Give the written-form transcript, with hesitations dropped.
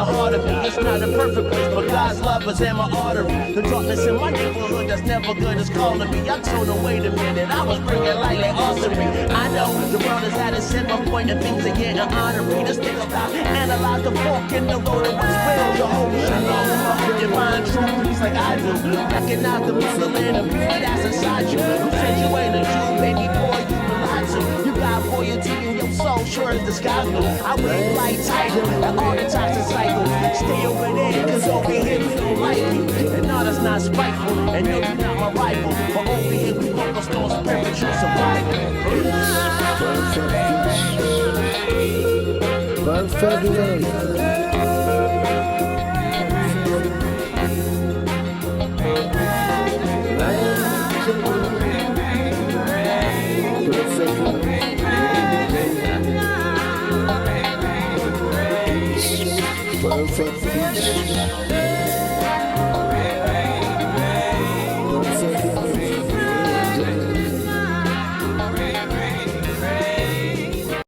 the heart of me. It's not a perfect place, but God's love is in my artery. The darkness in my neighborhood that's never good is calling me. I told her, wait a minute, I was bringing lightly artery. I know the world is at a center point and things are getting honorary. Just think about, analyze the fork in the road and what's real. The whole shalom, you find true peace like I do. Recognize the motherland and beauty that's inside you. Who said you ain't a Jew, baby boy, you lie to. You got loyalty in your soul, sure as the sky blue. I wear light title and all the toxic cycles. Stay over there, cause over here we don't like you. And no, that's not spiteful, and no, you're not my rival. But over here we focused on spiritual survival. Perfect peace.